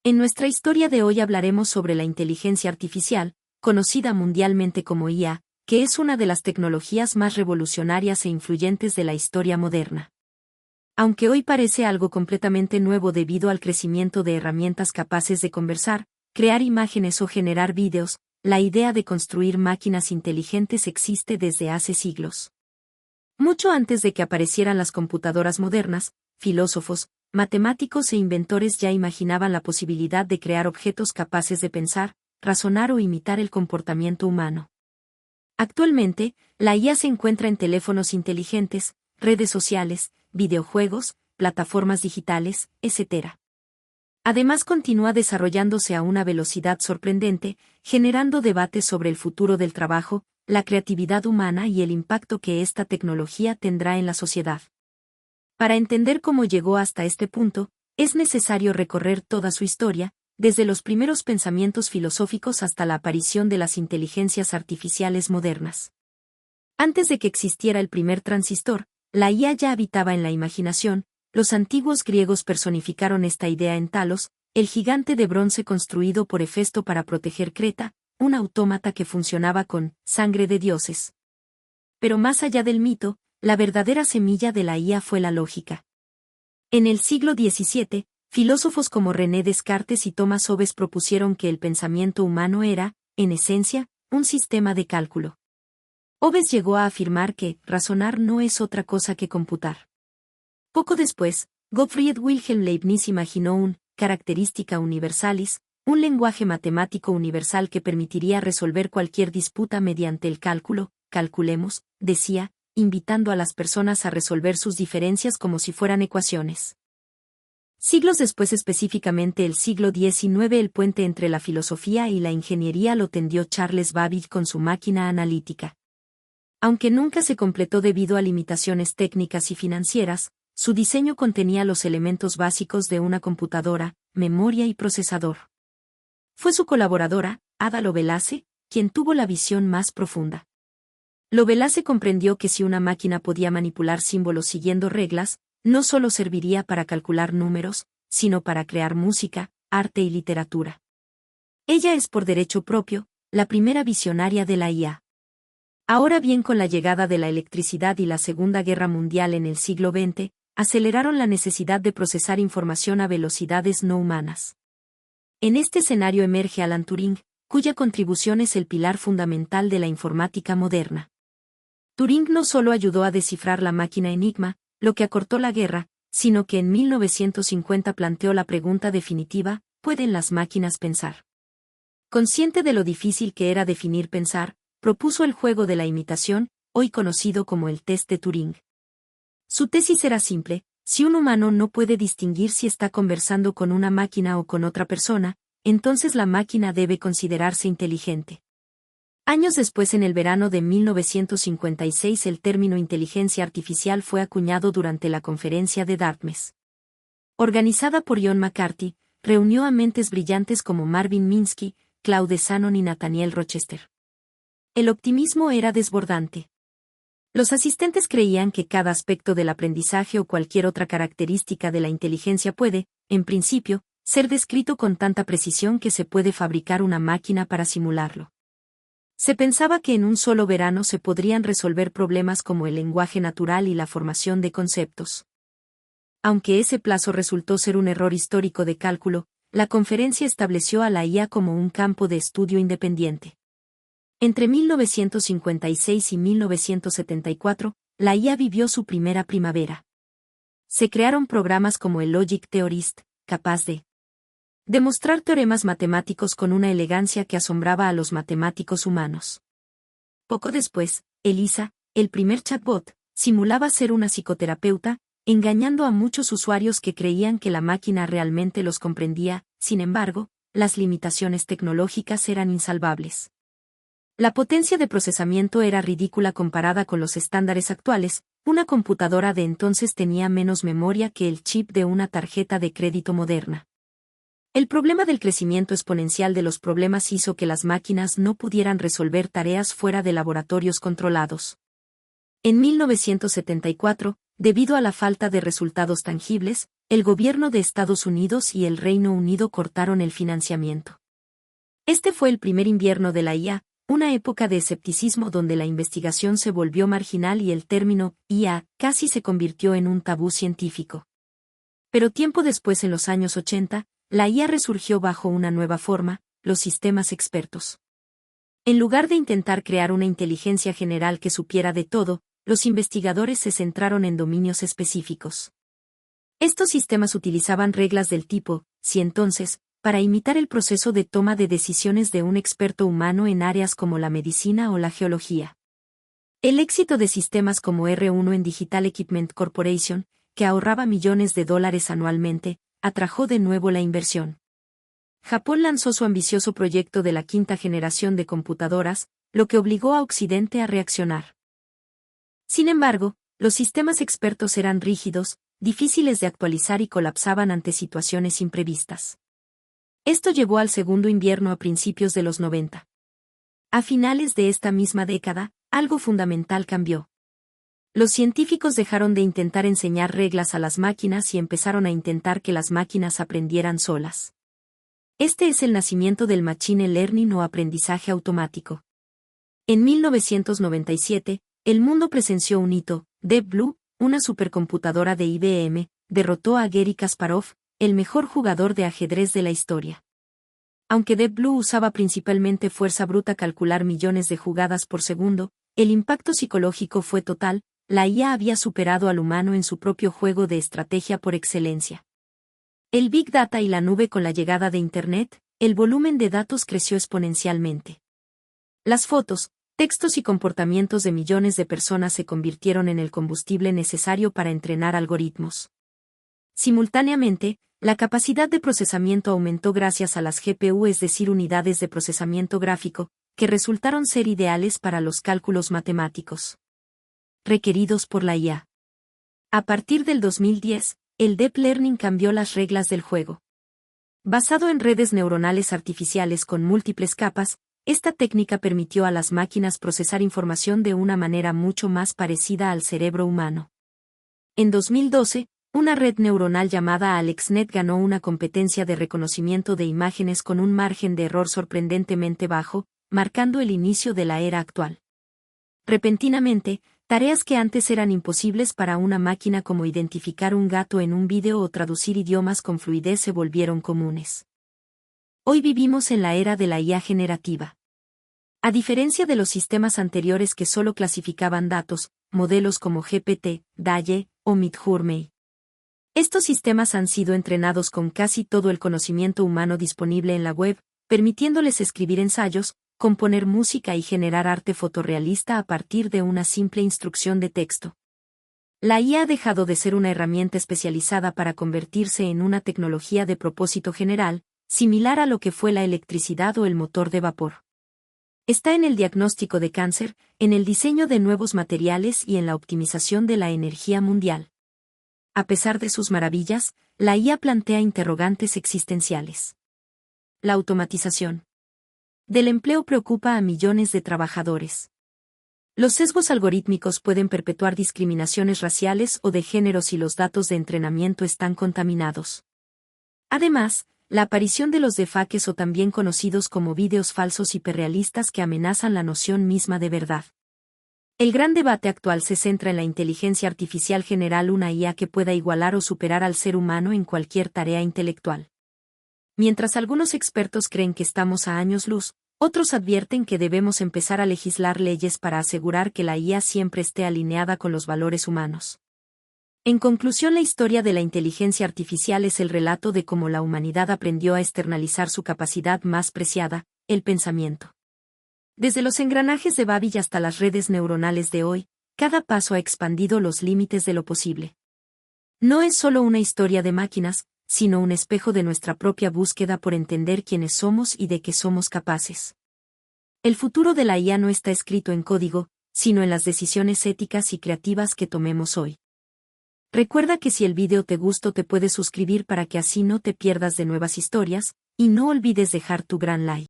En nuestra historia de hoy hablaremos sobre la inteligencia artificial, conocida mundialmente como IA, que es una de las tecnologías más revolucionarias e influyentes de la historia moderna. Aunque hoy parece algo completamente nuevo debido al crecimiento de herramientas capaces de conversar, crear imágenes o generar vídeos, la idea de construir máquinas inteligentes existe desde hace siglos. Mucho antes de que aparecieran las computadoras modernas, filósofos, matemáticos e inventores ya imaginaban la posibilidad de crear objetos capaces de pensar, razonar o imitar el comportamiento humano. Actualmente, la IA se encuentra en teléfonos inteligentes, redes sociales, videojuegos, plataformas digitales, etc. Además continúa desarrollándose a una velocidad sorprendente, generando debates sobre el futuro del trabajo, la creatividad humana y el impacto que esta tecnología tendrá en la sociedad. Para entender cómo llegó hasta este punto, es necesario recorrer toda su historia, desde los primeros pensamientos filosóficos hasta la aparición de las inteligencias artificiales modernas. Antes de que existiera el primer transistor, la IA ya habitaba en la imaginación. Los antiguos griegos personificaron esta idea en Talos, el gigante de bronce construido por Hefesto para proteger Creta, un autómata que funcionaba con sangre de dioses. Pero más allá del mito, la verdadera semilla de la IA fue la lógica. En el siglo XVII, filósofos como René Descartes y Thomas Hobbes propusieron que el pensamiento humano era, en esencia, un sistema de cálculo. Hobbes llegó a afirmar que razonar no es otra cosa que computar. Poco después, Gottfried Wilhelm Leibniz imaginó un característica universalis, un lenguaje matemático universal que permitiría resolver cualquier disputa mediante el cálculo. Calculemos, decía, invitando a las personas a resolver sus diferencias como si fueran ecuaciones. Siglos después, específicamente el siglo XIX, el puente entre la filosofía y la ingeniería lo tendió Charles Babbage con su máquina analítica. Aunque nunca se completó debido a limitaciones técnicas y financieras, su diseño contenía los elementos básicos de una computadora, memoria y procesador. Fue su colaboradora, Ada Lovelace, quien tuvo la visión más profunda. Lovelace comprendió que si una máquina podía manipular símbolos siguiendo reglas, no solo serviría para calcular números, sino para crear música, arte y literatura. Ella es por derecho propio, la primera visionaria de la IA. Ahora bien, con la llegada de la electricidad y la Segunda Guerra Mundial en el siglo XX, aceleraron la necesidad de procesar información a velocidades no humanas. En este escenario emerge Alan Turing, cuya contribución es el pilar fundamental de la informática moderna. Turing no solo ayudó a descifrar la máquina Enigma, lo que acortó la guerra, sino que en 1950 planteó la pregunta definitiva: ¿pueden las máquinas pensar? Consciente de lo difícil que era definir pensar, propuso el juego de la imitación, hoy conocido como el test de Turing. Su tesis era simple: si un humano no puede distinguir si está conversando con una máquina o con otra persona, entonces la máquina debe considerarse inteligente. Años después, en el verano de 1956, el término inteligencia artificial fue acuñado durante la conferencia de Dartmouth. Organizada por John McCarthy, reunió a mentes brillantes como Marvin Minsky, Claude Shannon y Nathaniel Rochester. El optimismo era desbordante. Los asistentes creían que cada aspecto del aprendizaje o cualquier otra característica de la inteligencia puede, en principio, ser descrito con tanta precisión que se puede fabricar una máquina para simularlo. Se pensaba que en un solo verano se podrían resolver problemas como el lenguaje natural y la formación de conceptos. Aunque ese plazo resultó ser un error histórico de cálculo, la conferencia estableció a la IA como un campo de estudio independiente. Entre 1956 y 1974, la IA vivió su primera primavera. Se crearon programas como el Logic Theorist, capaz de demostrar teoremas matemáticos con una elegancia que asombraba a los matemáticos humanos. Poco después, Elisa, el primer chatbot, simulaba ser una psicoterapeuta, engañando a muchos usuarios que creían que la máquina realmente los comprendía. Sin embargo, las limitaciones tecnológicas eran insalvables. La potencia de procesamiento era ridícula comparada con los estándares actuales. Una computadora de entonces tenía menos memoria que el chip de una tarjeta de crédito moderna. El problema del crecimiento exponencial de los problemas hizo que las máquinas no pudieran resolver tareas fuera de laboratorios controlados. En 1974, debido a la falta de resultados tangibles, el gobierno de Estados Unidos y el Reino Unido cortaron el financiamiento. Este fue el primer invierno de la IA, una época de escepticismo donde la investigación se volvió marginal y el término IA casi se convirtió en un tabú científico. Pero tiempo después, en los años 80, la IA resurgió bajo una nueva forma, los sistemas expertos. En lugar de intentar crear una inteligencia general que supiera de todo, los investigadores se centraron en dominios específicos. Estos sistemas utilizaban reglas del tipo, si entonces, para imitar el proceso de toma de decisiones de un experto humano en áreas como la medicina o la geología. El éxito de sistemas como R1 en Digital Equipment Corporation, que ahorraba millones de dólares anualmente, atrajo de nuevo la inversión. Japón lanzó su ambicioso proyecto de la quinta generación de computadoras, lo que obligó a Occidente a reaccionar. Sin embargo, los sistemas expertos eran rígidos, difíciles de actualizar y colapsaban ante situaciones imprevistas. Esto llevó al segundo invierno a principios de los 90. A finales de esta misma década, algo fundamental cambió. Los científicos dejaron de intentar enseñar reglas a las máquinas y empezaron a intentar que las máquinas aprendieran solas. Este es el nacimiento del Machine Learning o aprendizaje automático. En 1997, el mundo presenció un hito. Deep Blue, una supercomputadora de IBM, derrotó a Garry Kasparov, el mejor jugador de ajedrez de la historia. Aunque Deep Blue usaba principalmente fuerza bruta calcular millones de jugadas por segundo, el impacto psicológico fue total. La IA había superado al humano en su propio juego de estrategia por excelencia. El Big Data y la nube. Con la llegada de Internet, el volumen de datos creció exponencialmente. Las fotos, textos y comportamientos de millones de personas se convirtieron en el combustible necesario para entrenar algoritmos. Simultáneamente, la capacidad de procesamiento aumentó gracias a las GPU, es decir, unidades de procesamiento gráfico, que resultaron ser ideales para los cálculos matemáticos requeridos por la IA. A partir del 2010, el Deep Learning cambió las reglas del juego. Basado en redes neuronales artificiales con múltiples capas, esta técnica permitió a las máquinas procesar información de una manera mucho más parecida al cerebro humano. En 2012, una red neuronal llamada AlexNet ganó una competencia de reconocimiento de imágenes con un margen de error sorprendentemente bajo, marcando el inicio de la era actual. Repentinamente, tareas que antes eran imposibles para una máquina como identificar un gato en un vídeo o traducir idiomas con fluidez se volvieron comunes. Hoy vivimos en la era de la IA generativa. A diferencia de los sistemas anteriores que solo clasificaban datos, modelos como GPT, DALL-E o Midjourney. Estos sistemas han sido entrenados con casi todo el conocimiento humano disponible en la web, permitiéndoles escribir ensayos, componer música y generar arte fotorrealista a partir de una simple instrucción de texto. La IA ha dejado de ser una herramienta especializada para convertirse en una tecnología de propósito general, similar a lo que fue la electricidad o el motor de vapor. Está en el diagnóstico de cáncer, en el diseño de nuevos materiales y en la optimización de la energía mundial. A pesar de sus maravillas, la IA plantea interrogantes existenciales. La automatización del empleo preocupa a millones de trabajadores. Los sesgos algorítmicos pueden perpetuar discriminaciones raciales o de género si los datos de entrenamiento están contaminados. Además, la aparición de los deepfakes, o también conocidos como vídeos falsos hiperrealistas que amenazan la noción misma de verdad. El gran debate actual se centra en la inteligencia artificial general, una IA que pueda igualar o superar al ser humano en cualquier tarea intelectual. Mientras algunos expertos creen que estamos a años luz, otros advierten que debemos empezar a legislar leyes para asegurar que la IA siempre esté alineada con los valores humanos. En conclusión, la historia de la inteligencia artificial es el relato de cómo la humanidad aprendió a externalizar su capacidad más preciada, el pensamiento. Desde los engranajes de Babbage hasta las redes neuronales de hoy, cada paso ha expandido los límites de lo posible. No es solo una historia de máquinas, sino un espejo de nuestra propia búsqueda por entender quiénes somos y de qué somos capaces. El futuro de la IA no está escrito en código, sino en las decisiones éticas y creativas que tomemos hoy. Recuerda que si el video te gustó, te puedes suscribir para que así no te pierdas de nuevas historias, y no olvides dejar tu gran like.